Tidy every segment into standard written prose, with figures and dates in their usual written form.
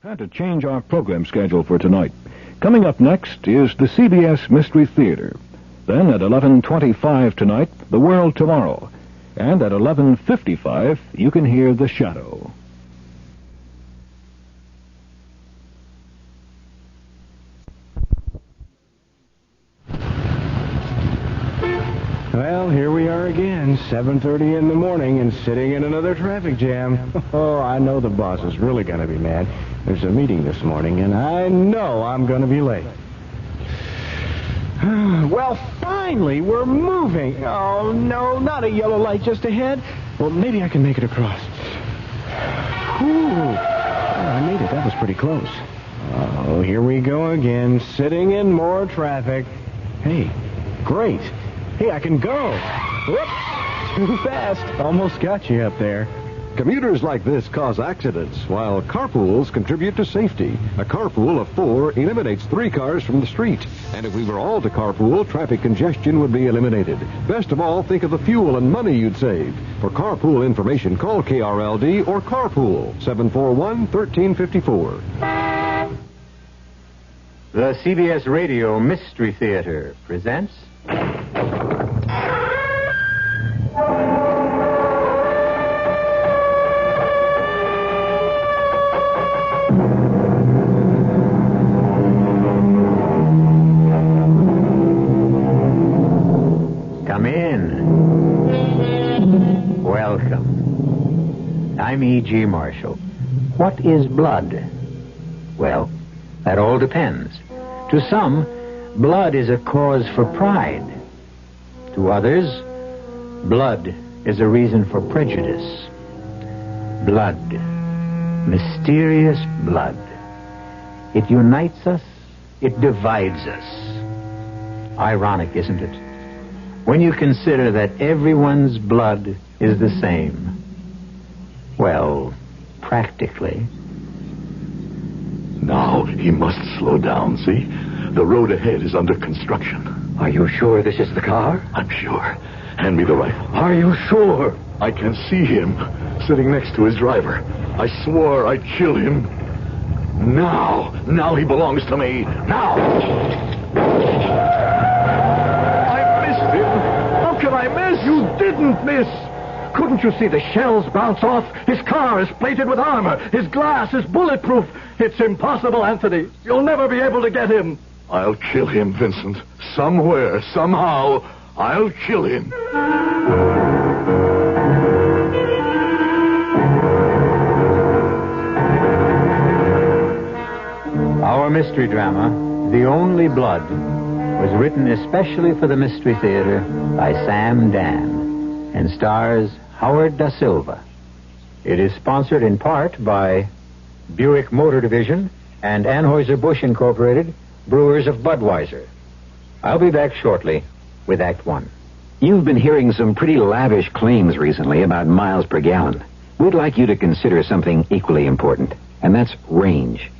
Had to change our program schedule for tonight. Coming up next is the CBS Mystery Theater. Then at 11:25 tonight, The World Tomorrow. And at 11:55, you can hear The Shadow. Well, here we are again, 7:30 in the morning and sitting in another traffic jam. Oh, I know the boss is really going to be mad. There's a meeting this morning, and I know I'm going to be late. Well, finally, we're moving. Oh, no, not a yellow light just ahead. Well, maybe I can make it across. Whew. Oh, I made it. That was pretty close. Oh, here we go again, sitting in more traffic. Hey, great. Hey, I can go. Whoops, too fast. Almost got you up there. Commuters like this cause accidents, while carpools contribute to safety. A carpool of 4 eliminates 3 cars from the street. And if we were all to carpool, traffic congestion would be eliminated. Best of all, think of the fuel and money you'd save. For carpool information, call KRLD or Carpool, 741-1354. The CBS Radio Mystery Theater presents... Come in. Welcome. I'm E.G. Marshall. What is blood? Well, that all depends. To some, blood is a cause for pride. To others, blood is a reason for prejudice. Blood. Mysterious blood. It unites us. It divides us. Ironic, isn't it? When you consider that everyone's blood is the same. Well, practically. Now he must slow down, see? The road ahead is under construction. Are you sure this is the car? I'm sure. Hand me the rifle. Are you sure? I can see him sitting next to his driver. I swore I'd kill him. Now he belongs to me. Now! How can I miss? You didn't miss. Couldn't you see the shells bounce off? His car is plated with armor. His glass is bulletproof. It's impossible, Anthony. You'll never be able to get him. I'll kill him, Vincent. Somewhere, somehow, I'll kill him. Our mystery drama, The Only Blood, was written especially for the Mystery Theater by Sam Dan and stars Howard Da Silva. It is sponsored in part by Buick Motor Division and Anheuser-Busch Incorporated, brewers of Budweiser. I'll be back shortly with Act One. You've been hearing some pretty lavish claims recently about miles per gallon. We'd like you to consider something equally important, and that's range.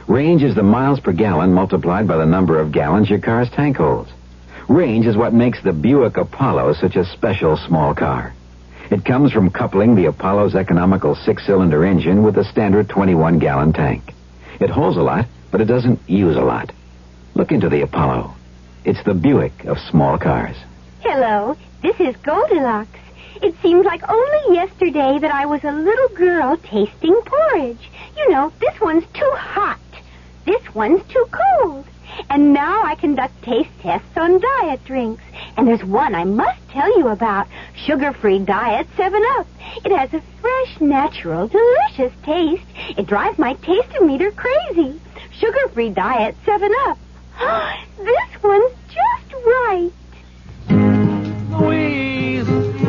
Range is the miles per gallon multiplied by the number of gallons your car's tank holds. Range is what makes the Buick Apollo such a special small car. It comes from coupling the Apollo's economical 6-cylinder engine with a standard 21-gallon tank. It holds a lot, but it doesn't use a lot. Look into the Apollo. It's the Buick of small cars. Hello, this is Goldilocks. It seems like only yesterday that I was a little girl tasting porridge. You know, this one's too hot. This one's too cold. And now I conduct taste tests on diet drinks. And there's one I must tell you about. Sugar-free diet 7-Up. It has a fresh, natural, delicious taste. It drives my taste-o-meter crazy. Sugar-free diet 7-Up. This one's just right.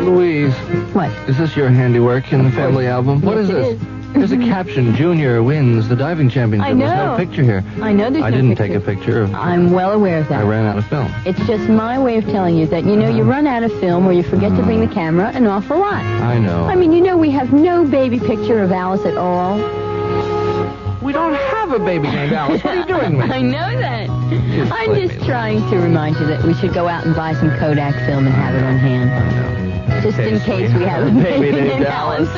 Louise. What? Is this your handiwork in the family album? What is this? There's a caption, Junior wins the diving championship. I know. There's no picture here. I know there's I no didn't picture. take a picture of... I'm well aware of that. I ran out of film. It's just my way of telling you that, you run out of film or you forget to bring the camera an awful lot. I know. I mean, we have no baby picture of Alice at all. We don't have a baby named Alice. What are you doing, man? I know that. I'm just trying to remind you that we should go out and buy some Kodak film and have it on hand. I know. Just in case we have a baby named Alice.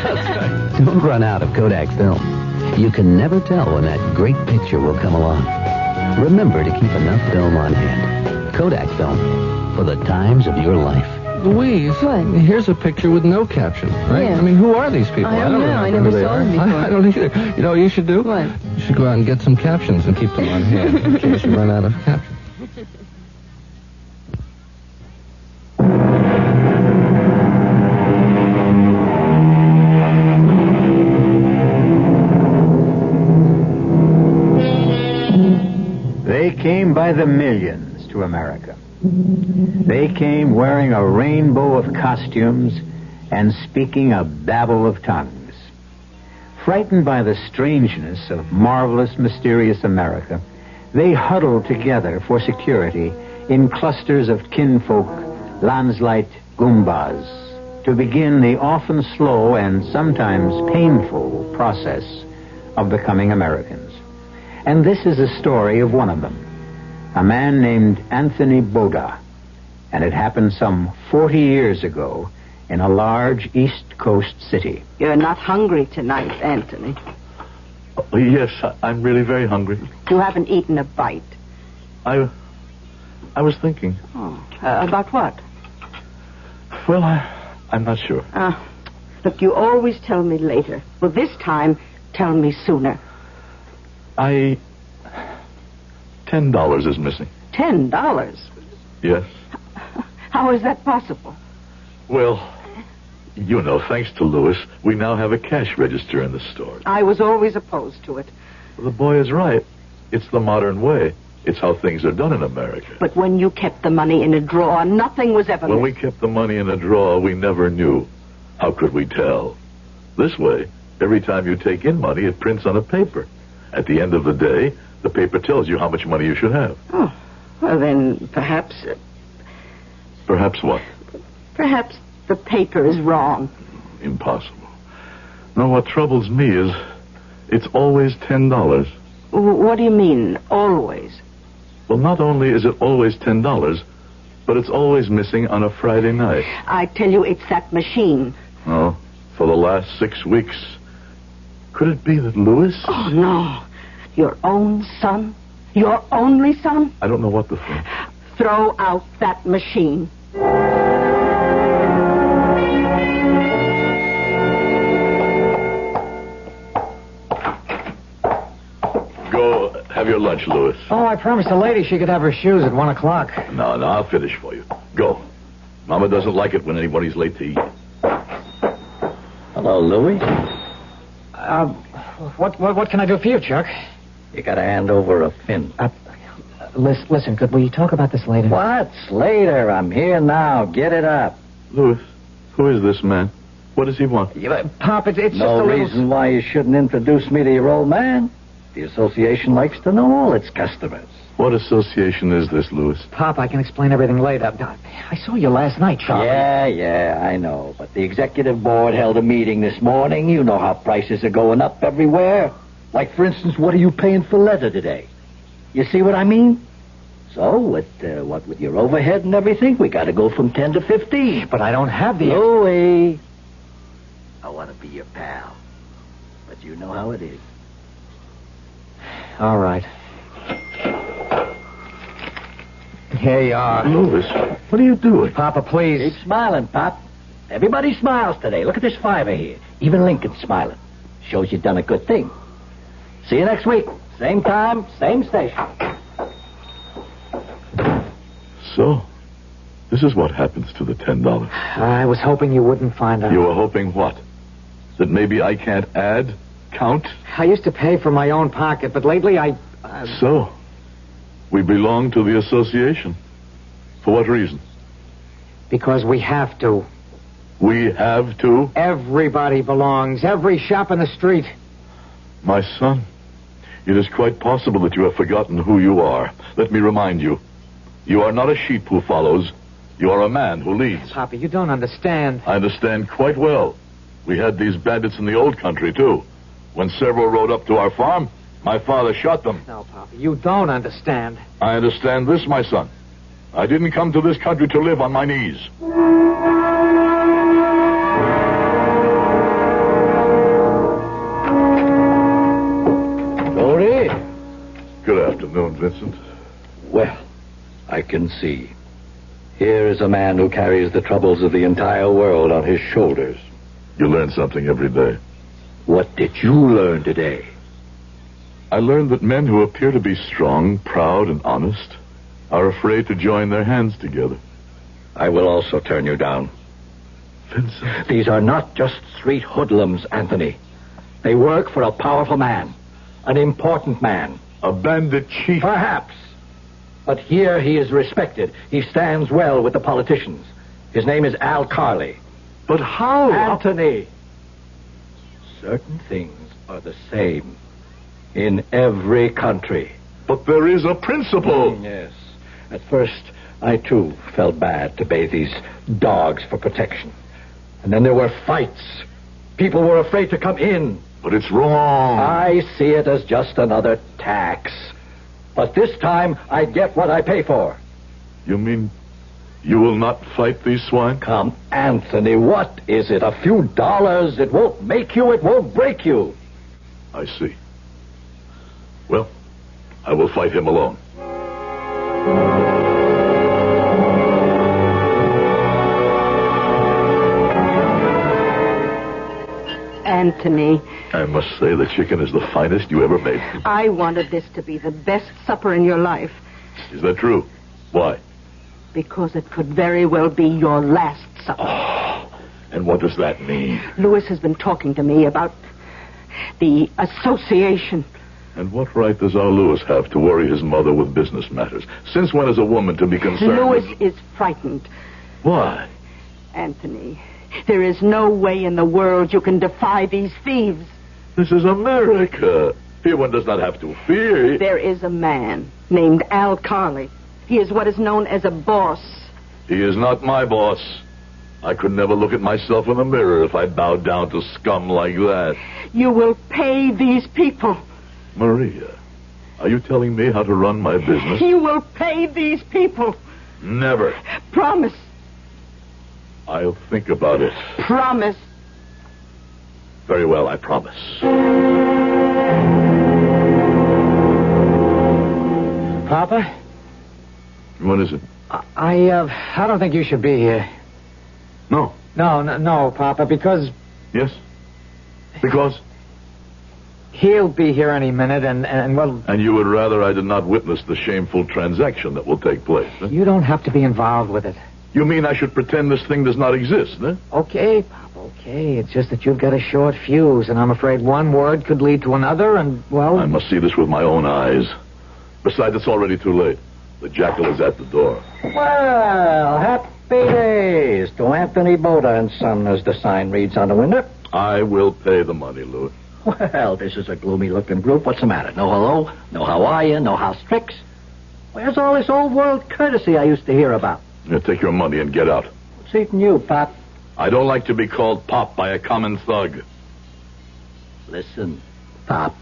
Don't run out of Kodak film. You can never tell when that great picture will come along. Remember to keep enough film on hand. Kodak film, for the times of your life. Louise, here's a picture with no caption, right? Yeah. I mean, who are these people? I don't know. I remember never who they saw are. them before. I don't either. You know what you should do? What? You should go out and get some captions and keep them on hand in case you run out of captions. They came by the millions to America. They came wearing a rainbow of costumes and speaking a babble of tongues. Frightened by the strangeness of marvelous, mysterious America, they huddled together for security in clusters of kinfolk, Landsleit Goombas, to begin the often slow and sometimes painful process of becoming Americans. And this is a story of one of them, a man named Anthony Boda. And it happened some 40 years ago in a large East Coast city. You're not hungry tonight, Anthony. Oh, yes, I'm really very hungry. You haven't eaten a bite. I was thinking. Oh, about what? Well, I'm not sure. Look, you always tell me later. Well, this time, tell me sooner. $10 is missing. $10? Yes. How is that possible? Well, you know, thanks to Louis, we now have a cash register in the store. I was always opposed to it. The boy is right. It's the modern way. It's how things are done in America. But when you kept the money in a drawer, nothing was ever... When we kept the money in a drawer, we never knew. How could we tell? This way, every time you take in money, it prints on a paper. At the end of the day, the paper tells you how much money you should have. Oh, well then, perhaps... Perhaps what? Perhaps the paper is wrong. Impossible. No, what troubles me is it's always $10. What do you mean, always? Well, not only is it always $10, but it's always missing on a Friday night. I tell you, it's that machine. Oh, for the last 6 weeks. Could it be that Louis... Oh, no. Your own son? Your only son? I don't know what to think. Throw out that machine. Go have your lunch, Louis. Oh, I promised the lady she could have her shoes at 1 o'clock. No, I'll finish for you. Go. Mama doesn't like it when anybody's late to eat. Hello, Louis. What can I do for you, Chuck? You gotta hand over a fin. Listen, could we talk about this later? What's later? I'm here now. Get it up. Louis, who is this man? What does he want? Pop, it's just a No little... reason why you shouldn't introduce me to your old man. The association likes to know all its customers. What association is this, Louis? Pop, I can explain everything later. I saw you last night, Charlie. Yeah, I know. But the executive board held a meeting this morning. You know how prices are going up everywhere. Like, for instance, what are you paying for leather today? You see what I mean? So, with your overhead and everything, we got to go from 10 to 15. But I don't have the... Louis, I want to be your pal. But you know how it is. All right. Here you are. Louis, what are you doing? Papa, please. Keep smiling, Pop. Everybody smiles today. Look at this fiver here. Even Lincoln's smiling. Shows you've done a good thing. See you next week. Same time, same station. So, this is what happens to the $10. I was hoping you wouldn't find out. You were hoping what? That maybe I can't add? Count? I used to pay for my own pocket, but lately So, we belong to the association. For what reason? Because we have to. We have to? Everybody belongs. Every shop in the street. My son, it is quite possible that you have forgotten who you are. Let me remind you. You are not a sheep who follows. You are a man who leads. Papa, you don't understand. I understand quite well. We had these bandits in the old country, too. When several rode up to our farm, my father shot them. No, Papa, you don't understand. I understand this, my son. I didn't come to this country to live on my knees. afternoon, Vincent. Well, I can see. Here is a man who carries the troubles of the entire world on his shoulders. You learn something every day. What did you learn today? I learned that men who appear to be strong, proud, and honest are afraid to join their hands together. I will also turn you down. Vincent. These are not just street hoodlums, Anthony. They work for a powerful man, an important man. A bandit chief? Perhaps. But here he is respected. He stands well with the politicians. His name is Al Carley. But how? Anthony. Certain things are the same in every country. But there is a principle. Yes. At first, I too felt bad to pay these dogs for protection. And then there were fights. People were afraid to come in. But it's wrong. I see it as just another tax. But this time, I get what I pay for. You mean you will not fight these swine? Come, Anthony, what is it? A few dollars? It won't make you, it won't break you. I see. Well, I will fight him alone. Anthony. I must say the chicken is the finest you ever made. I wanted this to be the best supper in your life. Is that true? Why? Because it could very well be your last supper. Oh, and what does that mean? Louis has been talking to me about the association. And what right does our Louis have to worry his mother with business matters? Since when is a woman to be concerned? Louis is frightened. Why? Anthony, there is no way in the world you can defy these thieves. This is America. Here one does not have to fear. There is a man named Al Carley. He is what is known as a boss. He is not my boss. I could never look at myself in the mirror if I bowed down to scum like that. You will pay these people. Maria, are you telling me how to run my business? You will pay these people. Never. Promise. I'll think about it. Promise. Very well, I promise. Papa? What is it? I don't think you should be here. No. No, Papa, because... Yes? Because? He'll be here any minute, and well... And you would rather I did not witness the shameful transaction that will take place, huh? You don't have to be involved with it. You mean I should pretend this thing does not exist, huh? Okay, Papa, okay. It's just that you've got a short fuse, and I'm afraid one word could lead to another, and, well... I must see this with my own eyes. Besides, it's already too late. The jackal is at the door. Well, happy days to Anthony Boda and Son, as the sign reads on the window. I will pay the money, Louis. Well, this is a gloomy-looking group. What's the matter? No hello? No how are you? No house tricks? Where's all this old-world courtesy I used to hear about? Yeah, take your money and get out. What's eating you, Pop? I don't like to be called Pop by a common thug. Listen, Pop.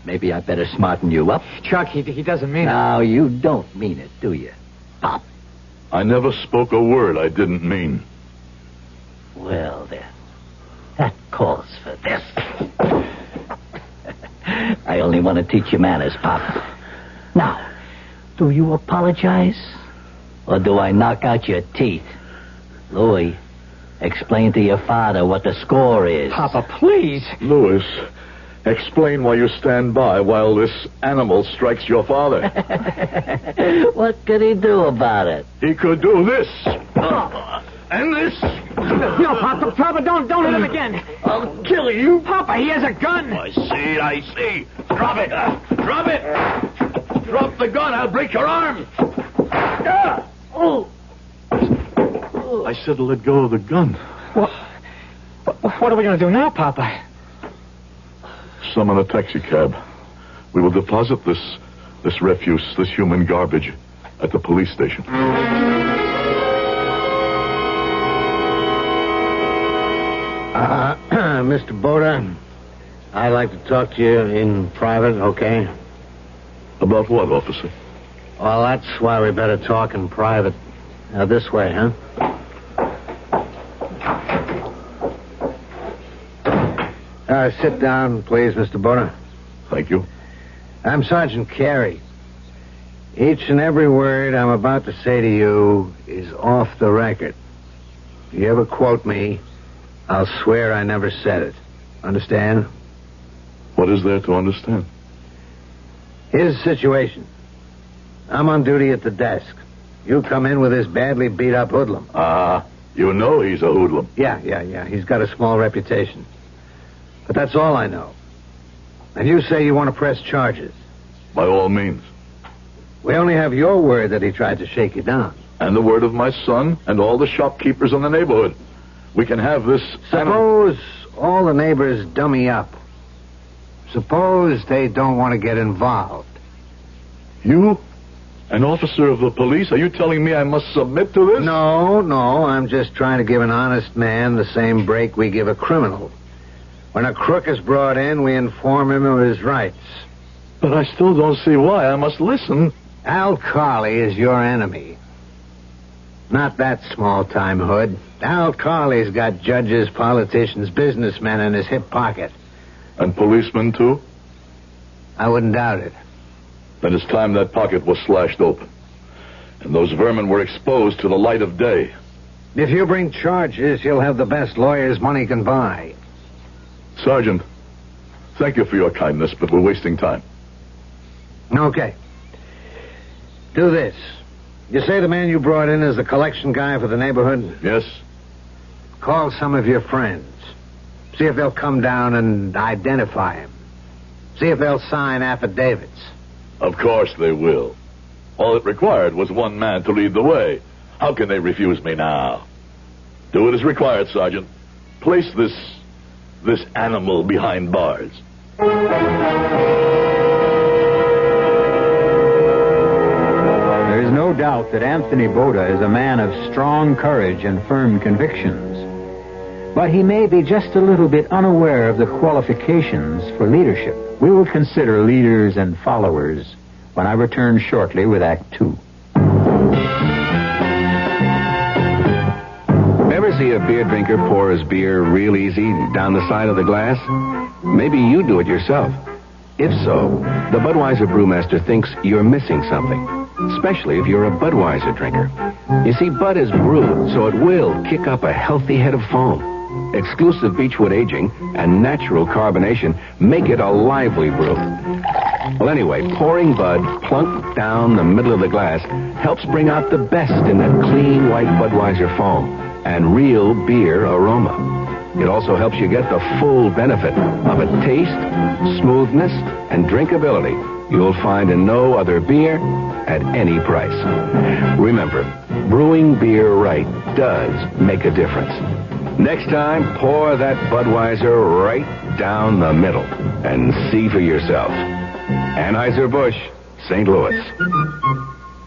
Maybe I better smarten you up. Chuck, he doesn't mean it. No, you don't mean it, do you, Pop? I never spoke a word I didn't mean. Well, then. That calls for this. I only want to teach you manners, Pop. Now, do you apologize? Or do I knock out your teeth? Louis, explain to your father what the score is. Papa, please. Louis, explain why you stand by while this animal strikes your father. What could he do about it? He could do this. And this. No, Papa, don't hit him again. I'll kill you. Papa, he has a gun. I see. Drop it. Drop it. Drop the gun. I'll break your arm. I said to let go of the gun. What are we going to do now, Papa? Summon a taxi cab. We will deposit this refuse, this human garbage, at the police station. Mr. Boda, I'd like to talk to you in private, okay? About what, officer? Well, that's why we better talk in private. This way, huh? Sit down, please, Mr. Boda. Thank you. I'm Sergeant Carey. Each and every word I'm about to say to you is off the record. If you ever quote me, I'll swear I never said it. Understand? What is there to understand? Here's the situation. I'm on duty at the desk. You come in with this badly beat-up hoodlum. You know he's a hoodlum. Yeah. He's got a small reputation. But that's all I know. And you say you want to press charges. By all means. We only have your word that he tried to shake you down. And the word of my son and all the shopkeepers in the neighborhood. We can have this... Suppose all the neighbors dummy up. Suppose they don't want to get involved. You? An officer of the police? Are you telling me I must submit to this? No. I'm just trying to give an honest man the same break we give a criminal. When a crook is brought in, we inform him of his rights. But I still don't see why I must listen. Al Carley is your enemy. Not that small-time hood. Al Carley's got judges, politicians, businessmen in his hip pocket. And policemen, too? I wouldn't doubt it. Then it's time that pocket was slashed open. And those vermin were exposed to the light of day. If you bring charges, you'll have the best lawyers money can buy. Sergeant, thank you for your kindness, but we're wasting time. Okay. Do this. You say the man you brought in is the collection guy for the neighborhood? Yes. Call some of your friends. See if they'll come down and identify him. See if they'll sign affidavits. Of course they will. All it required was one man to lead the way. How can they refuse me now? Do it as required, Sergeant. Place this animal behind bars. There is no doubt that Anthony Boda is a man of strong courage and firm convictions. But he may be just a little bit unaware of the qualifications for leadership. We will consider leaders and followers when I return shortly with Act 2. Ever see a beer drinker pour his beer real easy down the side of the glass? Maybe you do it yourself. If so, the Budweiser brewmaster thinks you're missing something, especially if you're a Budweiser drinker. You see, Bud is brewed, so it will kick up a healthy head of foam. Exclusive beechwood aging and natural carbonation make it a lively brew. Well, anyway, pouring Bud plunk down the middle of the glass helps bring out the best in that clean white Budweiser foam and real beer aroma. It also helps you get the full benefit of a taste, smoothness, and drinkability you'll find in no other beer at any price. Remember, brewing beer right does make a difference. Next time, pour that Budweiser right down the middle and see for yourself. Anheuser-Busch, St. Louis.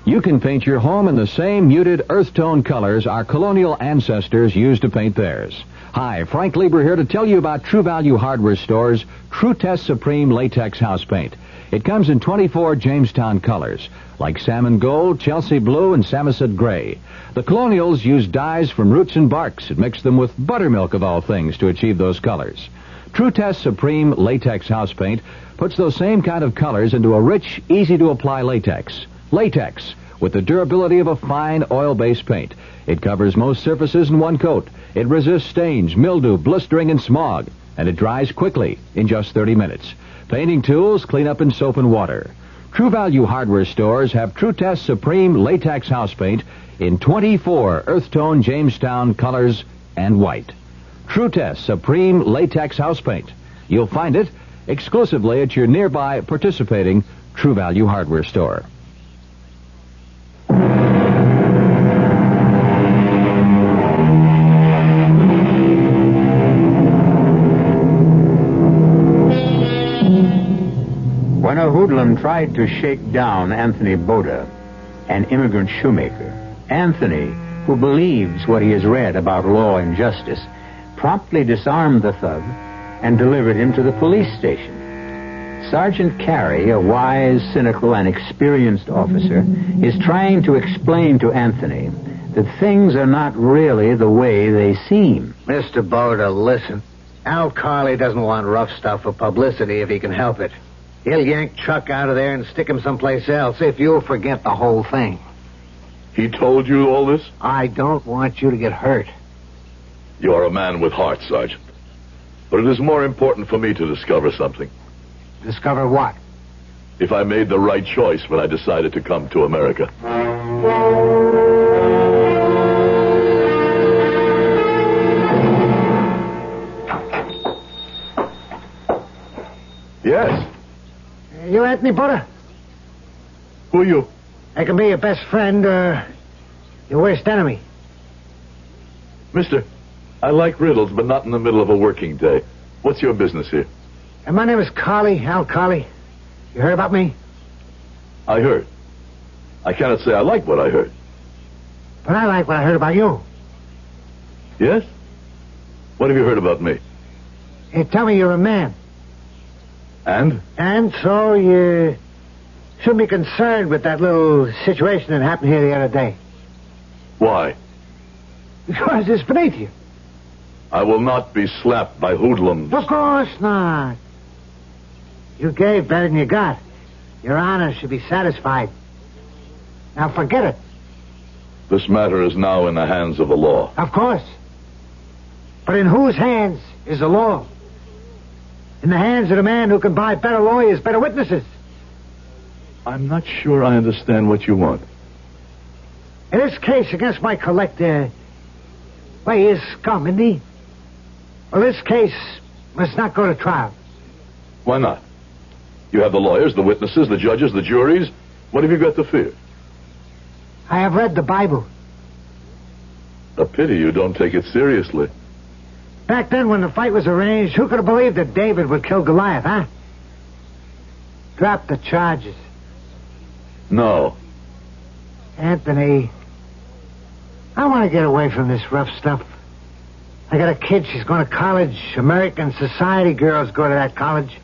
You can paint your home in the same muted earth tone colors our colonial ancestors used to paint theirs. Hi, Frank Lieber here to tell you about True Value Hardware Store's True Test Supreme Latex House Paint. It comes in 24 Jamestown colors, like salmon gold, Chelsea blue, and Samoset gray. The colonials used dyes from roots and barks and mixed them with buttermilk of all things to achieve those colors. True Test Supreme Latex House Paint puts those same kind of colors into a rich, easy-to-apply latex. Latex, with the durability of a fine oil-based paint. It covers most surfaces in one coat. It resists stains, mildew, blistering, and smog. And it dries quickly, in just 30 minutes. Painting tools clean up in soap and water. True Value Hardware Stores have True Test Supreme Latex House Paint in 24 earth tone Jamestown colors and white. True Test Supreme Latex House Paint. You'll find it exclusively at your nearby participating True Value Hardware Store. When a hoodlum tried to shake down Anthony Boda, an immigrant shoemaker, Anthony, who believes what he has read about law and justice, promptly disarmed the thug and delivered him to the police station. Sergeant Carey, a wise, cynical, and experienced officer, is trying to explain to Anthony that things are not really the way they seem. Mr. Boda, listen. Al Carley doesn't want rough stuff for publicity if he can help it. He'll yank Chuck out of there and stick him someplace else if you'll forget the whole thing. He told you all this? I don't want you to get hurt. You are a man with heart, Sergeant. But it is more important for me to discover something. Discover what? If I made the right choice when I decided to come to America. Yes. You Anthony Butter? Who are you? I can be your best friend or your worst enemy. Mister, I like riddles, but not in the middle of a working day. What's your business here? And my name is Carley, Al Carley. You heard about me? I heard. I cannot say I like what I heard. But I like what I heard about you. Yes? What have you heard about me? Hey, tell me you're a man. And? And so you shouldn't be concerned with that little situation that happened here the other day. Why? Because it's beneath you. I will not be slapped by hoodlums. Of course not. You gave better than you got. Your honor should be satisfied. Now forget it. This matter is now in the hands of the law. Of course. But in whose hands is the law? In the hands of the man who can buy better lawyers, better witnesses. I'm not sure I understand what you want. In this case against my collector, well, he is scum, isn't he? Well, this case must not go to trial. Why not? You have the lawyers, the witnesses, the judges, the juries. What have you got to fear? I have read the Bible. A pity you don't take it seriously. Back then, when the fight was arranged, who could have believed that David would kill Goliath, huh? Drop the charges. No. Anthony, I want to get away from this rough stuff. I got a kid. She's going to college. American society girls go to that college.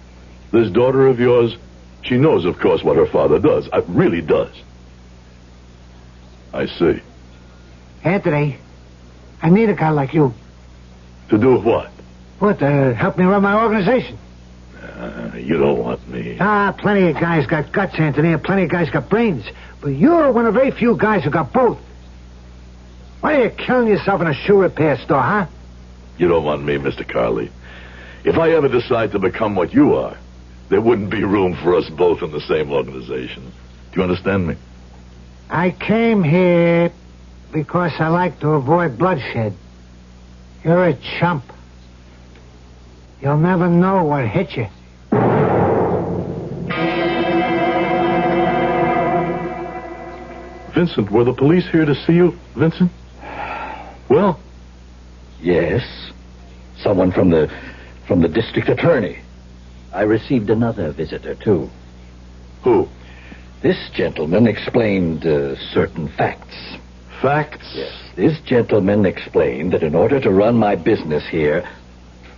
This daughter of yours, she knows, of course, what her father does. Really does. I see. Anthony, I need a guy like you. To do what? What, to help me run my organization? You don't want me. Plenty of guys got guts, Anthony, and plenty of guys got brains. But you're one of very few guys who got both. Why are you killing yourself in a shoe repair store, huh? You don't want me, Mr. Carley. If I ever decide to become what you are, there wouldn't be room for us both in the same organization. Do you understand me? I came here because I like to avoid bloodshed. You're a chump. You'll never know what hit you. Vincent, were the police here to see you, Vincent? Well? Yes. Someone from the district attorney. I received another visitor, too. Who? This gentleman explained certain facts. Facts? Yes. This gentleman explained that in order to run my business here,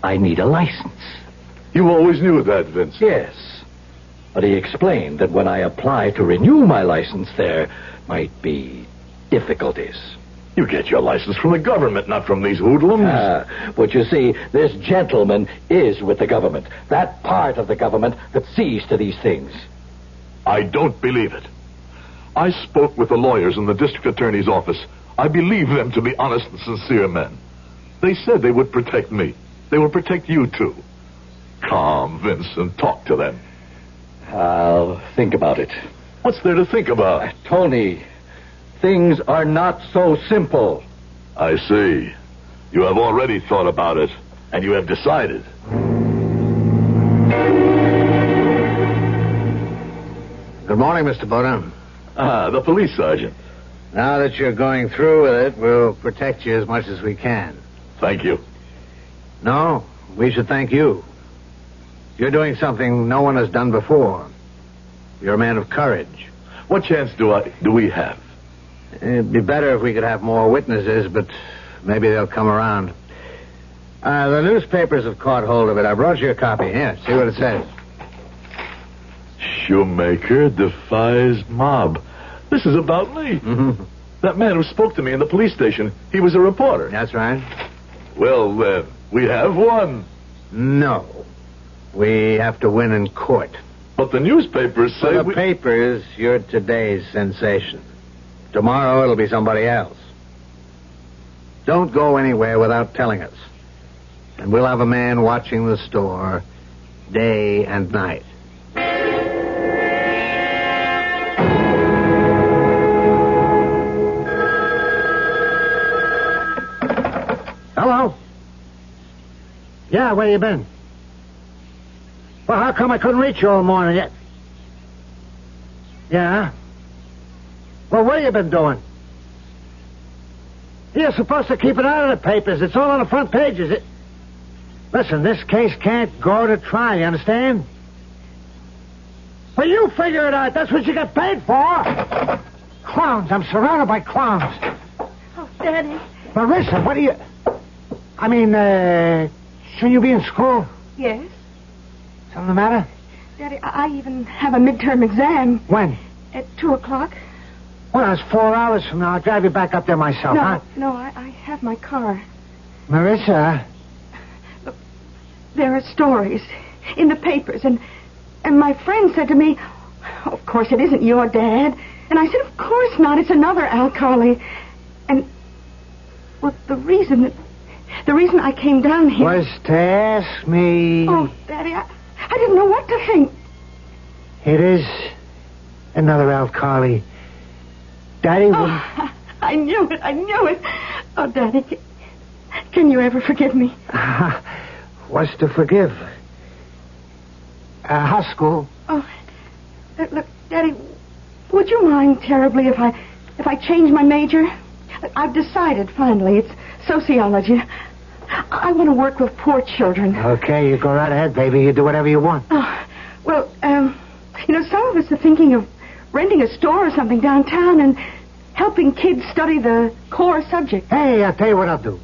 I need a license. You always knew that, Vincent. Yes. But he explained that when I apply to renew my license, there might be difficulties. You get your license from the government, not from these hoodlums. But you see, this gentleman is with the government. That part of the government that sees to these things. I don't believe it. I spoke with the lawyers in the district attorney's office. I believe them to be honest and sincere men. They said they would protect me. They will protect you, too. Calm, Vincent. Talk to them. I'll think about it. What's there to think about? Tony, things are not so simple. I see. You have already thought about it, and you have decided. Good morning, Mr. Bowden. The police sergeant. Now that you're going through with it, we'll protect you as much as we can. Thank you. No, we should thank you. You're doing something no one has done before. You're a man of courage. What chance do we have? It'd be better if we could have more witnesses, but maybe they'll come around. The newspapers have caught hold of it. I brought you a copy. Here, see what it says. Shoemaker defies mob. This is about me. Mm-hmm. That man who spoke to me in the police station, he was a reporter. That's right. Well, then, we have won. No. We have to win in court. But the newspapers say For the papers, you're today's sensation. Tomorrow it'll be somebody else. Don't go anywhere without telling us. And we'll have a man watching the store day and night. Hello? Yeah, where you been? Well, how come I couldn't reach you all morning yet? Yeah? Well, what have you been doing? You're supposed to keep it out of the papers. It's all on the front pages. Listen, this case can't go to trial, you understand? Well, you figure it out. That's what you get paid for. Clowns. I'm surrounded by clowns. Oh, Daddy. Marissa, what are you... I mean, shouldn't you be in school? Yes? Something the matter? Daddy, I even have a midterm exam. When? At 2 o'clock. Well, that's 4 hours from now. I'll drive you back up there myself, huh? No, I have my car. Marissa? Look, there are stories in the papers, and my friend said to me, of course, it isn't your dad. And I said, of course not. It's another Alcali. And, well, the reason I came down here... was to ask me... Oh, Daddy, I didn't know what to think. It is another Alcali. Daddy wouldn't... I knew it. Oh, Daddy, can you ever forgive me? What's to forgive? High school. Oh, look, Daddy, would you mind terribly if I change my major? I've decided, finally. It's sociology. I want to work with poor children. Okay, you go right ahead, baby. You do whatever you want. Oh, well, some of us are thinking of renting a store or something downtown and helping kids study the core subject. Hey, I'll tell you what I'll do.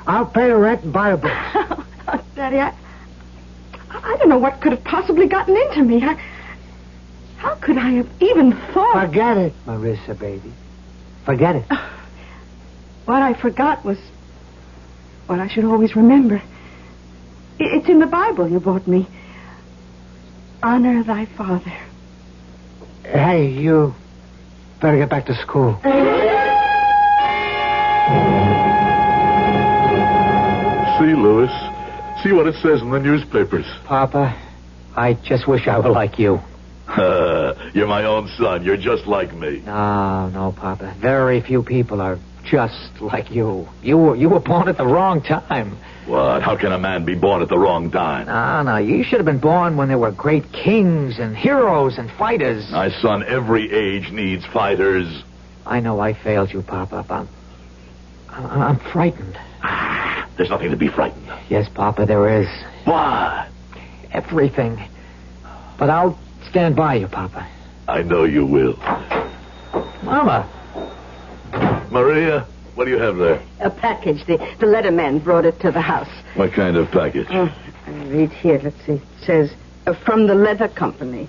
I'll pay the rent and buy a book. Oh, Daddy, I don't know what could have possibly gotten into me. How could I have even thought... Forget it, Marissa, baby. Forget it. What I forgot was what I should always remember. It's in the Bible you bought me. Honor thy father. Hey, you better get back to school. See, Louis. See what it says in the newspapers. Papa, I just wish I were like you. You're my own son. You're just like me. No, Papa. Very few people are just like you. You were born at the wrong time. What? How can a man be born at the wrong time? No. You should have been born when there were great kings and heroes and fighters. My son, every age needs fighters. I know I failed you, Papa, but I'm frightened. There's nothing to be frightened of. Yes, Papa, there is. What? Everything. But I'll stand by you, Papa. I know you will. Mama. Maria, what do you have there? A package. The letterman brought it to the house. What kind of package? I read here. Let's see. It says, from the leather company.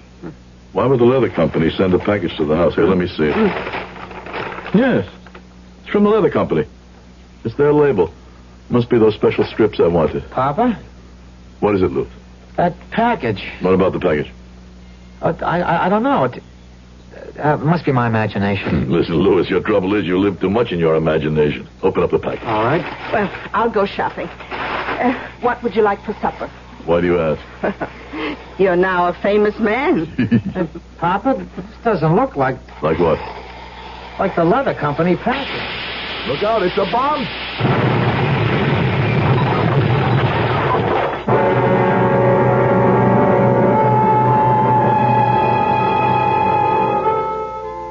Why would the leather company send a package to the house? Here, let me see it. Yes. It's from the leather company. It's their label. Must be those special strips I wanted. Papa? What is it, Lou? That package. What about the package? I don't know. It must be my imagination. Listen, Louis, your trouble is you live too much in your imagination. Open up the package. All right. Well, I'll go shopping. What would you like for supper? Why do you ask? You're now a famous man. Papa, this doesn't look like... Like what? Like the leather company package. Look out, it's a bomb!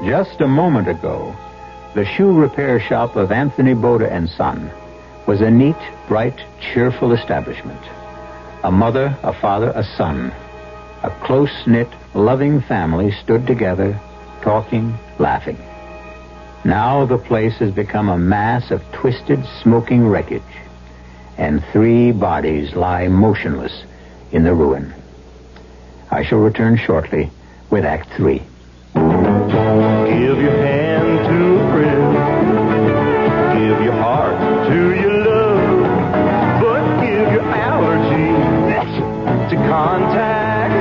Just a moment ago, the shoe repair shop of Anthony Boda and Son was a neat, bright, cheerful establishment. A mother, a father, a son. A close-knit, loving family stood together, talking, laughing. Now the place has become a mass of twisted, smoking wreckage, and 3 bodies lie motionless in the ruin. I shall return shortly with Act 3. Give your hand to a friend. Give your heart to your love. But give your allergy to contact.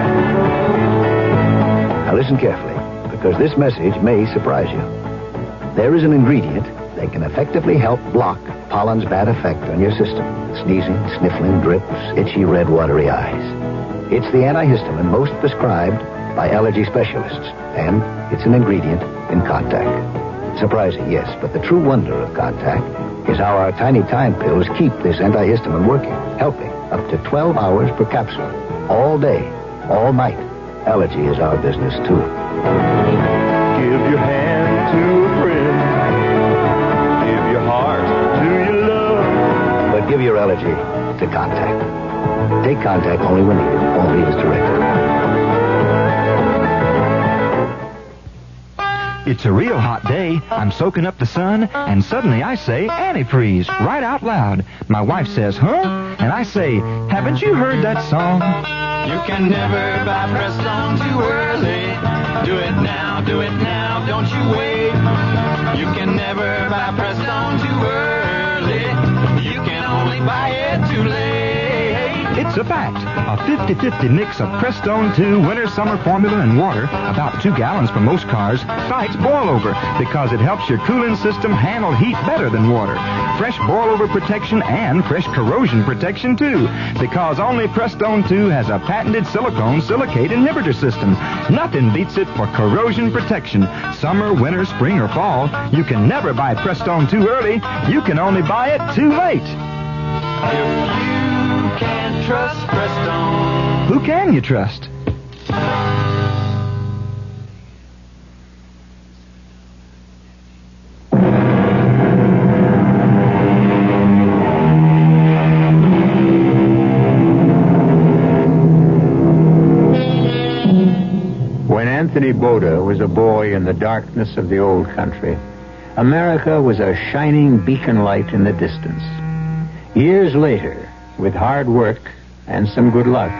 listen carefully, because this message may surprise you. There is an ingredient that can effectively help block pollen's bad effect on your system. Sneezing, sniffling, drips, itchy, red, watery eyes. It's the antihistamine most prescribed by allergy specialists, and it's an ingredient in Contact. Surprising, yes, but the true wonder of Contact is how our tiny time pills keep this antihistamine working, helping up to 12 hours per capsule, all day, all night. Allergy is our business, too. Give your hand to a friend. Give your heart to your love. But give your allergy to Contact. Take Contact only when needed. All needs directed. It's a real hot day. I'm soaking up the sun, and suddenly I say, antifreeze, right out loud. My wife says, huh? And I say, haven't you heard that song? You can never buy Prestone too early. Do it now, don't you wait. You can never buy Prestone too early. You can only buy it too late. It's a fact. A 50-50 mix of Prestone 2 winter-summer formula and water, about 2 gallons for most cars, fights boil-over because it helps your cooling system handle heat better than water. Fresh boil-over protection and fresh corrosion protection, too, because only Prestone 2 has a patented silicone silicate inhibitor system. Nothing beats it for corrosion protection. Summer, winter, spring, or fall, you can never buy Prestone too early. You can only buy it too late. Can't trust Prestone. Who can you trust? When Anthony Boda was a boy in the darkness of the old country, America was a shining beacon light in the distance. Years later, with hard work and some good luck,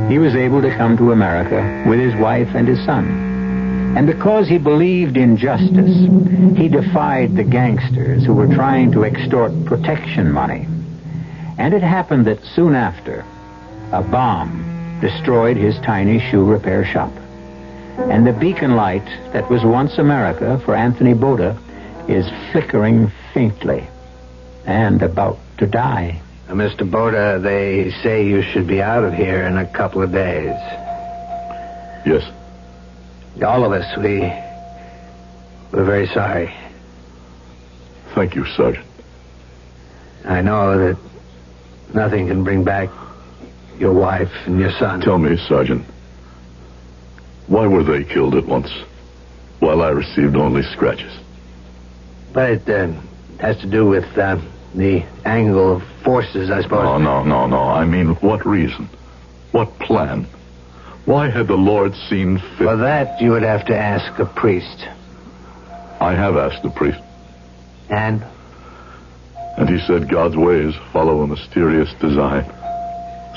he was able to come to America with his wife and his son. And because he believed in justice, he defied the gangsters who were trying to extort protection money. And it happened that soon after, a bomb destroyed his tiny shoe repair shop. And the beacon light that was once America for Anthony Boda is flickering faintly and about to die. Mr. Boda, they say you should be out of here in a couple of days. Yes. All of us, we're very sorry. Thank you, Sergeant. I know that nothing can bring back your wife and your son. Tell me, Sergeant, why were they killed at once, while I received only scratches? But it has to do with the angle of forces, I suppose. No. I mean, what reason? What plan? Why had the Lord seen fit? For that, you would have to ask a priest. I have asked the priest. And? And he said God's ways follow a mysterious design.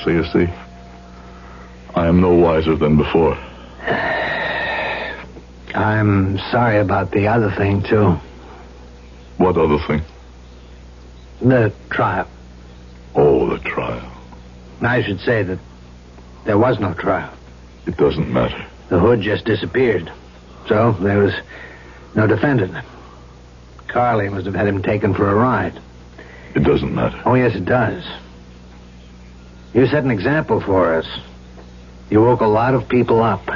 So you see, I am no wiser than before. I'm sorry about the other thing, too. What other thing? The trial. Oh, the trial. I should say that there was no trial. It doesn't matter. The hood just disappeared. So there was no defendant. Carly must have had him taken for a ride. It doesn't matter. Oh, yes, it does. You set an example for us. You woke a lot of people up.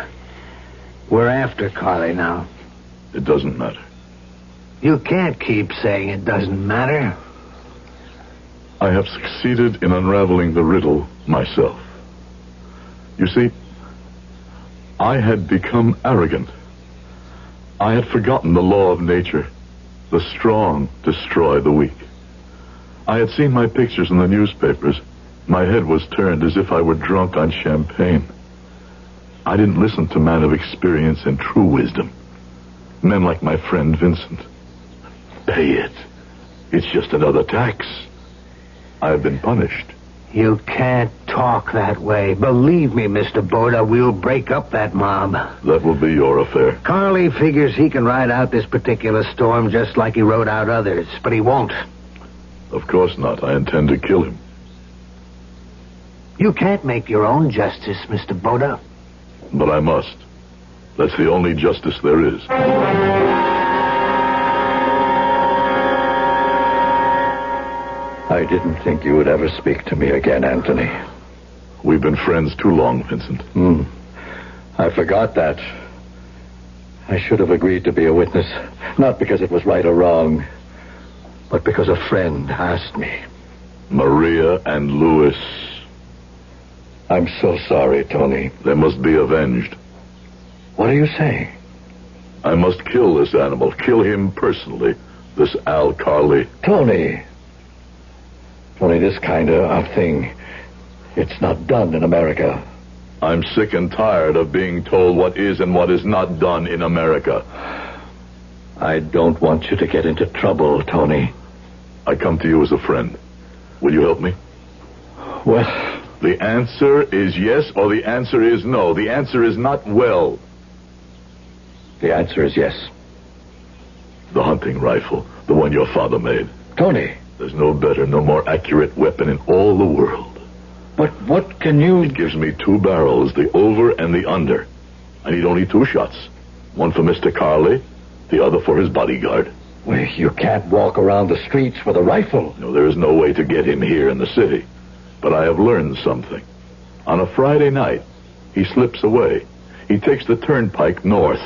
We're after Carly now. It doesn't matter. You can't keep saying it doesn't matter. I have succeeded in unraveling the riddle myself. You see, I had become arrogant. I had forgotten the law of nature. The strong destroy the weak. I had seen my pictures in the newspapers. My head was turned as if I were drunk on champagne. I didn't listen to men of experience and true wisdom. Men like my friend Vincent. Pay it. It's just another tax. I have been punished. You can't talk that way. Believe me, Mr. Boda, we'll break up that mob. That will be your affair. Carly figures he can ride out this particular storm just like he rode out others, but he won't. Of course not. I intend to kill him. You can't make your own justice, Mr. Boda. But I must. That's the only justice there is. I didn't think you would ever speak to me again, Anthony. We've been friends too long, Vincent. I forgot that. I should have agreed to be a witness, not because it was right or wrong, but because a friend asked me. Maria and Louis. I'm so sorry, Tony. They must be avenged. What are you saying? I must kill this animal. Kill him personally. This Al Carley. Tony, this kind of thing, it's not done in America. I'm sick and tired of being told what is and what is not done in America. I don't want you to get into trouble, Tony. I come to you as a friend. Will you help me? Well... The answer is yes or the answer is no. The answer is not well. The answer is yes. The hunting rifle, the one your father made. Tony. There's no better, no more accurate weapon in all the world. But what can you... It gives me 2 barrels, the over and the under. I need only 2 shots. One for Mr. Carley, the other for his bodyguard. Well, you can't walk around the streets with a rifle. No, there is no way to get him here in the city. But I have learned something. On a Friday night, he slips away. He takes the turnpike north.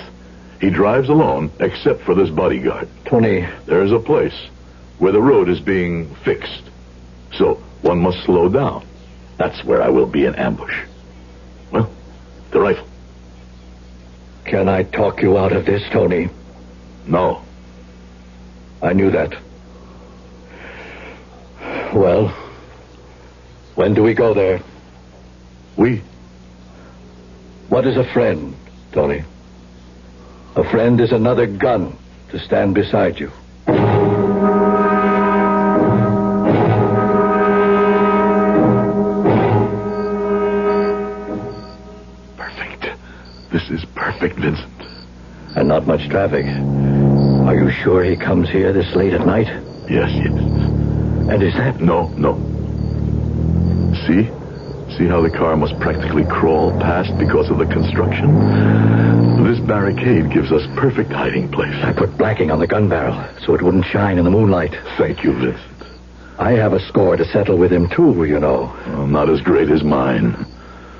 He drives alone, except for this bodyguard. Tony. There is a place where the road is being fixed. So one must slow down. That's where I will be in ambush. Well, the rifle. Can I talk you out of this, Tony? No. I knew that. Well... when do we go there? We? What is a friend, Tony? A friend is another gun to stand beside you. Perfect. This is perfect, Vincent. And not much traffic. Are you sure he comes here this late at night? Yes. And is that... No. See how the car must practically crawl past because of the construction? This barricade gives us perfect hiding place. I put blacking on the gun barrel so it wouldn't shine in the moonlight. Thank you, Vincent. I have a score to settle with him, too, you know. Well, not as great as mine.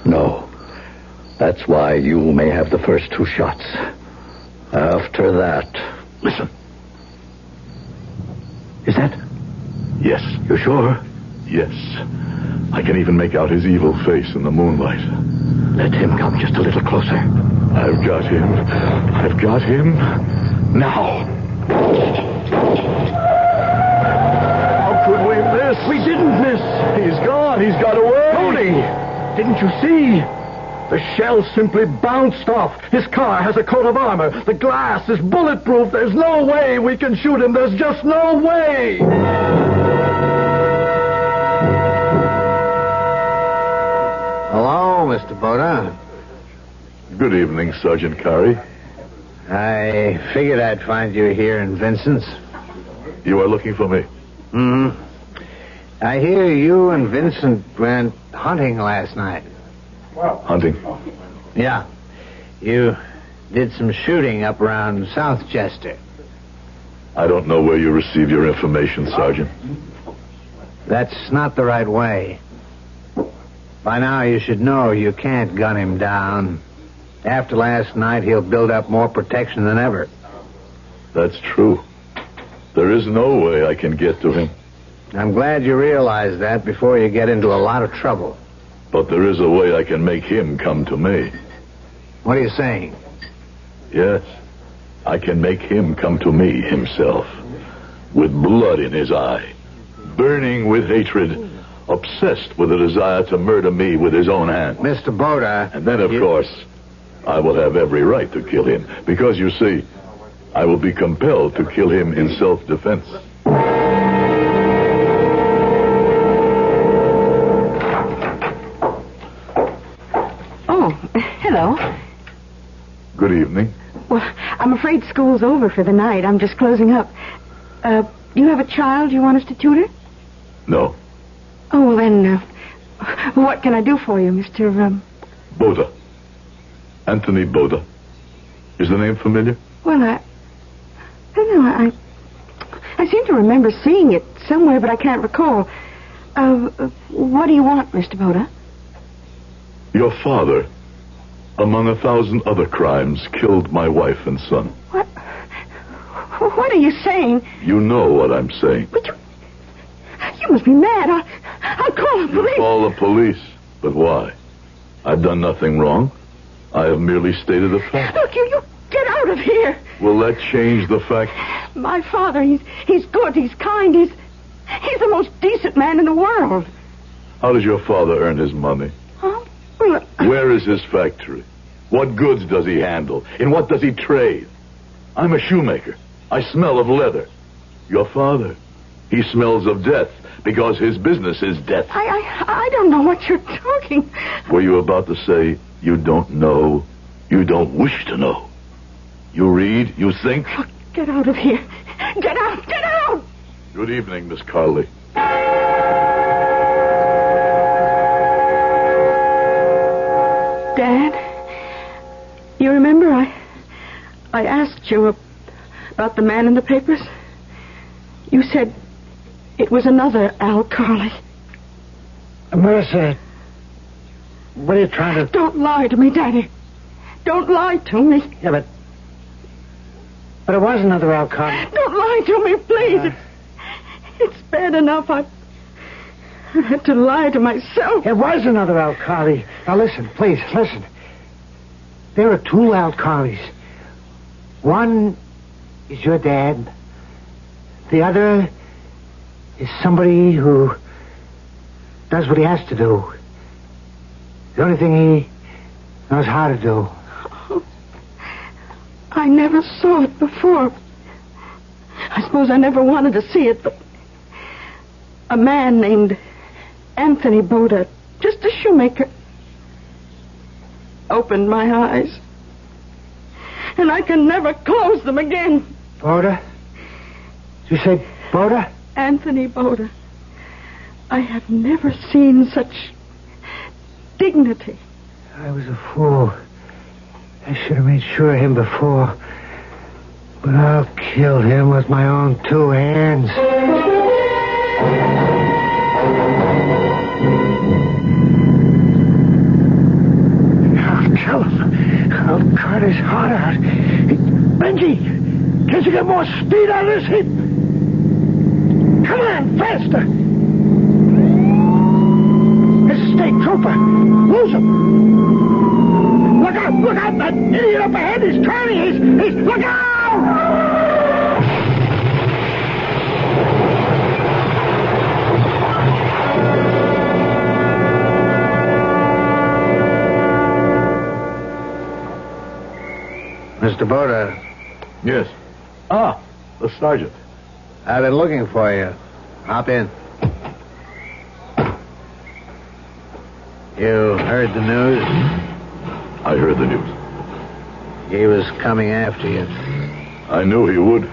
No. That's why you may have the first 2 shots. After that... Listen. Is that... Yes. You sure? Yes. I can even make out his evil face in the moonlight. Let him come just a little closer. I've got him. Now. How could we miss? We didn't miss. He's gone. He's got away. Tony, didn't you see? The shell simply bounced off. His car has a coat of armor. The glass is bulletproof. There's no way we can shoot him. There's just no way. Hello, Mr. Boda. Good evening, Sergeant Carey. I figured I'd find you here in Vincent's. You are looking for me? I hear you and Vincent went hunting last night. Hunting? Yeah. You did some shooting up around South Chester. I don't know where you receive your information, Sergeant. That's not the right way. By now you should know you can't gun him down. After last night, he'll build up more protection than ever. That's true. There is no way I can get to him. I'm glad you realize that before you get into a lot of trouble. But there is a way I can make him come to me. What are you saying? Yes. I can make him come to me himself. With blood in his eye. Burning with hatred. Obsessed with a desire to murder me with his own hand. Mr. Boda. And then, of course, I will have every right to kill him. Because, you see, I will be compelled to kill him in self-defense. Oh, hello. Good evening. Well, I'm afraid school's over for the night. I'm just closing up. You have a child you want us to tutor? No. Oh, well, then, what can I do for you, Mr. Boda. Anthony Boda. Is the name familiar? Well, I don't know. I seem to remember seeing it somewhere, but I can't recall. What do you want, Mr. Boda? Your father, among 1,000 other crimes, killed my wife and son. What? What are you saying? You know what I'm saying. But you must be mad. I'll call the police. Call the police. But why? I've done nothing wrong. I have merely stated a fact. Look, you get out of here. Will that change the fact? My father, he's good, he's kind, he's the most decent man in the world. How does your father earn his money? Huh? Well, Where is his factory? What goods does he handle? In what does he trade? I'm a shoemaker. I smell of leather. Your father, he smells of death because his business is death. I don't know what you're talking. Were you about to say you don't know, you don't wish to know? You read, you think? Look, get out of here. Get out, get out! Good evening, Miss Carley. Dad, you remember I asked you about the man in the papers? You said it was another Al Carley. Marissa, what are you trying to... Don't lie to me, Daddy. Don't lie to me. Yeah, but it was another Al Carley. Don't lie to me, please. It's bad enough. I had to lie to myself. It was another Al Carley. Now listen, please, listen. There are two Al Carleys. One is your dad. The other is somebody who does what he has to do. The only thing he knows how to do. I never saw it before. I suppose I never wanted to see it, but a man named Anthony Boda, just a shoemaker, opened my eyes. And I can never close them again. Boda? You say Boda? Anthony Boda. I have never seen such dignity. I was a fool. I should have made sure of him before. But I'll kill him with my own two hands. I'll kill him. I'll cut his heart out. Benji, can't you get more speed out of this heap? Come on, faster. It's a state trooper. Lose him. Look out, that idiot up ahead. He's turning. He's look out! Mr. Boda. Yes. Ah, the sergeant. I've been looking for you. Hop in. You heard the news? I heard the news. He was coming after you. I knew he would.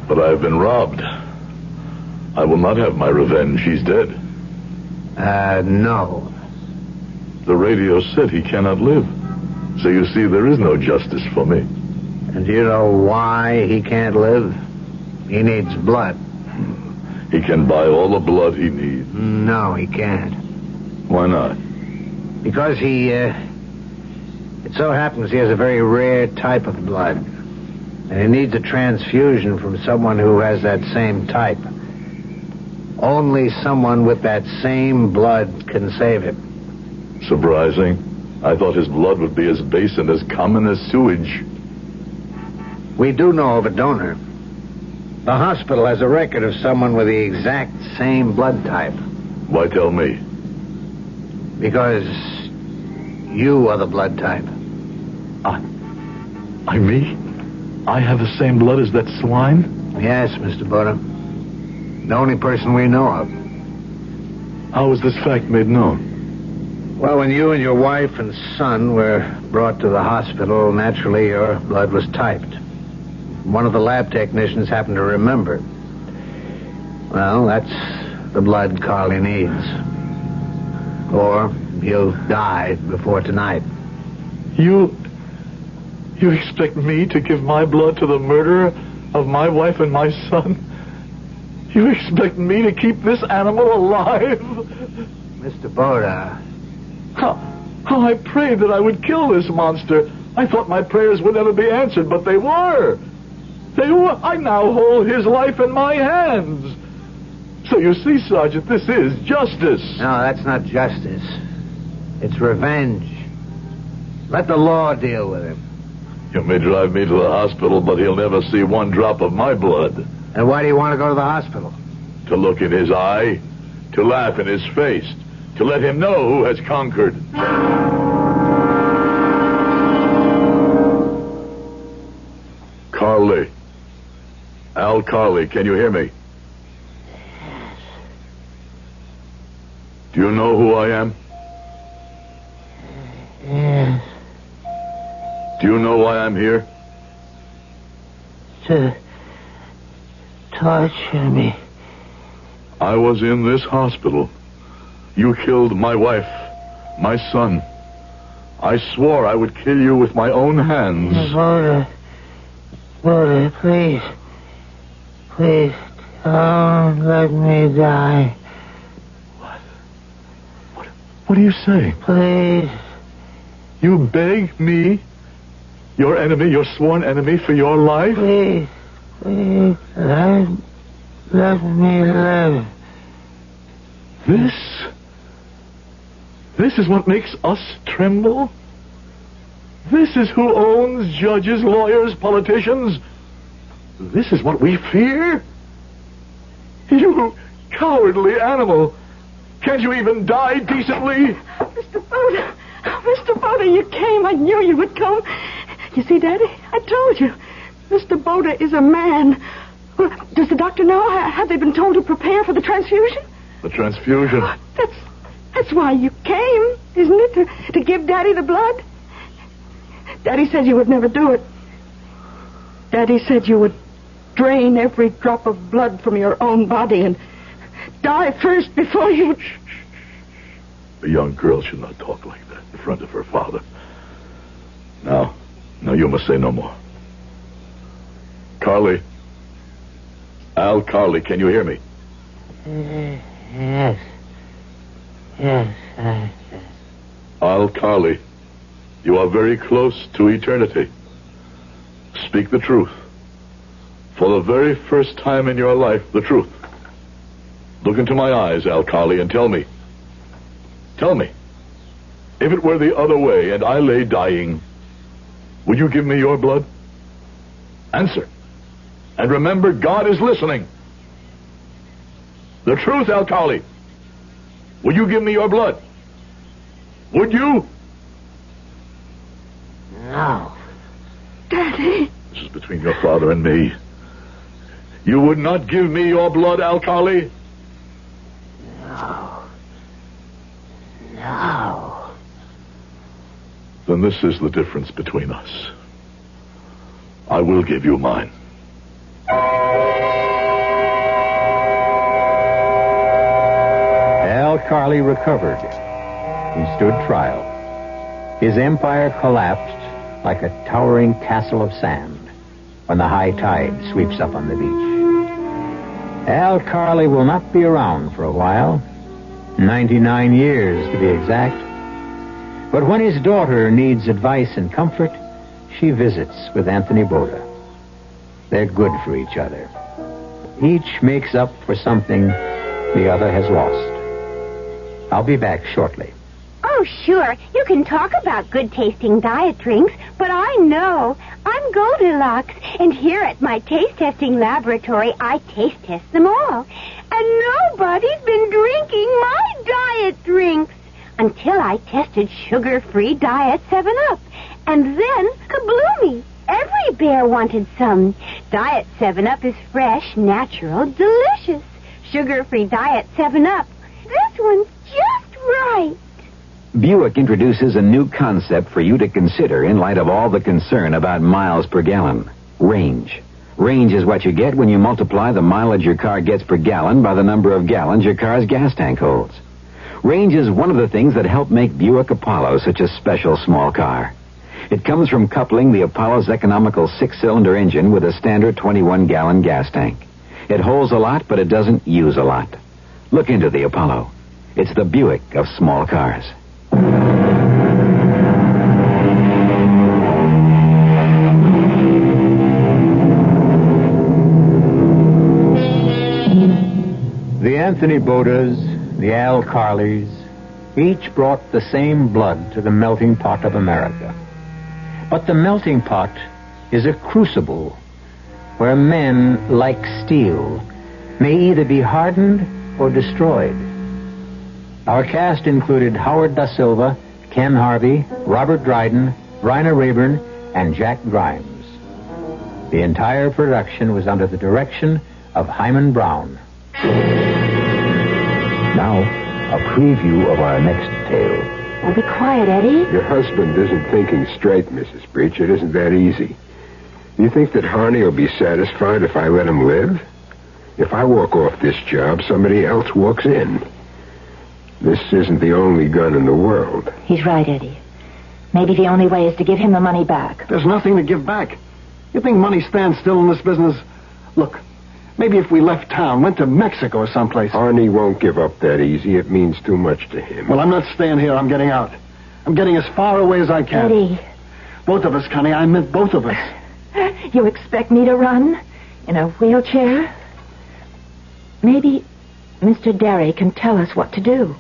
But I have been robbed. I will not have my revenge. He's dead. No. The radio said he cannot live. So you see, there is no justice for me. And do you know why he can't live? He needs blood. He can buy all the blood he needs. No, he can't. Why not? Because it so happens he has a very rare type of blood. And he needs a transfusion from someone who has that same type. Only someone with that same blood can save him. Surprising. I thought his blood would be as base and as common as sewage. We do know of a donor. The hospital has a record of someone with the exact same blood type. Why tell me? Because you are the blood type. I me? I have the same blood as that swine? Yes, Mr. Boda. The only person we know of. How was this fact made known? Well, when you and your wife and son were brought to the hospital, naturally your blood was typed. One of the lab technicians happened to remember. Well, that's the blood Carly needs. Or he'll die before tonight. You You expect me to give my blood to the murderer of my wife and my son? You expect me to keep this animal alive? Mr. Boda. How I prayed that I would kill this monster. I thought my prayers would never be answered, but they were. They were. I now hold his life in my hands. So you see, Sergeant, this is justice. No, that's not justice. It's revenge. Let the law deal with him. You may drive me to the hospital, but he'll never see one drop of my blood. And why do you want to go to the hospital? To look in his eye, to laugh in his face, to let him know who has conquered. Carly. Al Carly, can you hear me? Do you know who I am? Yes. Do you know why I'm here? To torture me. I was in this hospital. You killed my wife, my son. I swore I would kill you with my own hands. Boda, please. Please, don't let me die. What do you say? Please. You beg me, your enemy, your sworn enemy, for your life? Please, let me live. This is what makes us tremble? This is who owns judges, lawyers, politicians? This is what we fear? You cowardly animal! Can't you even die decently? Mr. Boda, you came. I knew you would come. You see, Daddy, I told you. Mr. Boda is a man. Well, does the doctor know? Have they been told to prepare for the transfusion? The transfusion? That's why you came, isn't it? To give Daddy the blood? Daddy said you would never do it. Daddy said you would drain every drop of blood from your own body and die first before you... A young girl should not talk like that in front of her father. Now, you must say no more. Carly. Al Carly, can you hear me? Yes. Yes. Al Carly, you are very close to eternity. Speak the truth. For the very first time in your life, the truth. Look into my eyes, Al Carly, and tell me. Tell me. If it were the other way and I lay dying, would you give me your blood? Answer. And remember, God is listening. The truth, Al Carly. Would you give me your blood? Would you? No. Daddy. This is between your father and me. You would not give me your blood, Al Carly? No. Then this is the difference between us. I will give you mine. Al Carly recovered. He stood trial. His empire collapsed like a towering castle of sand when the high tide sweeps up on the beach. Al Carly will not be around for a while. 99 years, to be exact. But when his daughter needs advice and comfort, she visits with Anthony Boda. They're good for each other. Each makes up for something the other has lost. I'll be back shortly. Oh, sure. You can talk about good-tasting diet drinks, but I know. I'm Goldilocks, and here at my taste-testing laboratory, I taste-test them all. And nobody's been drinking my diet drinks until I tested sugar-free Diet 7-Up. And then, kabloomy, every bear wanted some. Diet 7-Up is fresh, natural, delicious. Sugar-free Diet 7-Up. This one's just right. Buick introduces a new concept for you to consider in light of all the concern about miles per gallon. Range. Range is what you get when you multiply the mileage your car gets per gallon by the number of gallons your car's gas tank holds. Range is one of the things that help make Buick Apollo such a special small car. It comes from coupling the Apollo's economical 6-cylinder engine with a standard 21-gallon gas tank. It holds a lot, but it doesn't use a lot. Look into the Apollo. It's the Buick of small cars. The Anthony Bodas, the Al Carleys, each brought the same blood to the melting pot of America. But the melting pot is a crucible where men, like steel, may either be hardened or destroyed. Our cast included Howard Da Silva, Ken Harvey, Robert Dryden, Bryna Rayburn, and Jack Grimes. The entire production was under the direction of Himan Brown. Now, a preview of our next tale. Oh, be quiet, Eddie. Your husband isn't thinking straight, Mrs. Breach. It isn't that easy. You think that Harney will be satisfied if I let him live? If I walk off this job, somebody else walks in. This isn't the only gun in the world. He's right, Eddie. Maybe the only way is to give him the money back. There's nothing to give back. You think money stands still in this business? Look, maybe if we left town, went to Mexico or someplace. Harney won't give up that easy. It means too much to him. Well, I'm not staying here. I'm getting out. I'm getting as far away as I can. Eddie. Both of us, Connie. I meant both of us. You expect me to run? In a wheelchair? Maybe Mr. Derry can tell us what to do.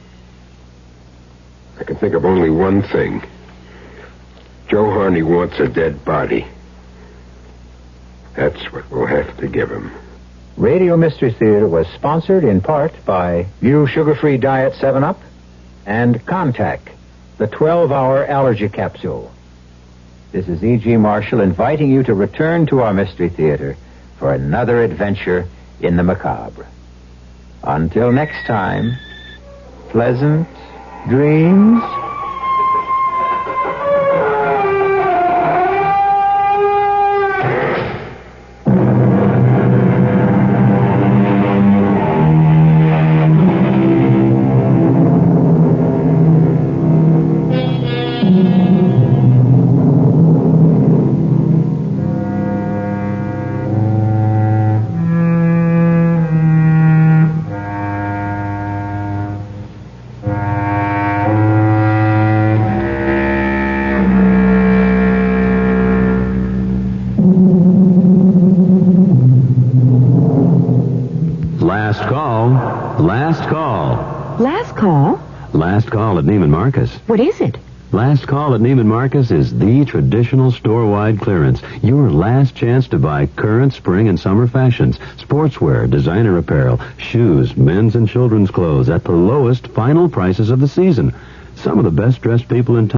I can think of only one thing. Joe Harney wants a dead body. That's what we'll have to give him. Radio Mystery Theater was sponsored in part by New Sugar-Free Diet 7-Up and Contact, the 12-hour allergy capsule. This is E.G. Marshall inviting you to return to our Mystery Theater for another adventure in the macabre. Until next time, pleasant dreams. Last call at Neiman Marcus. What is it? Last call at Neiman Marcus is the traditional store-wide clearance. Your last chance to buy current spring and summer fashions, sportswear, designer apparel, shoes, men's and children's clothes at the lowest final prices of the season. Some of the best-dressed people in town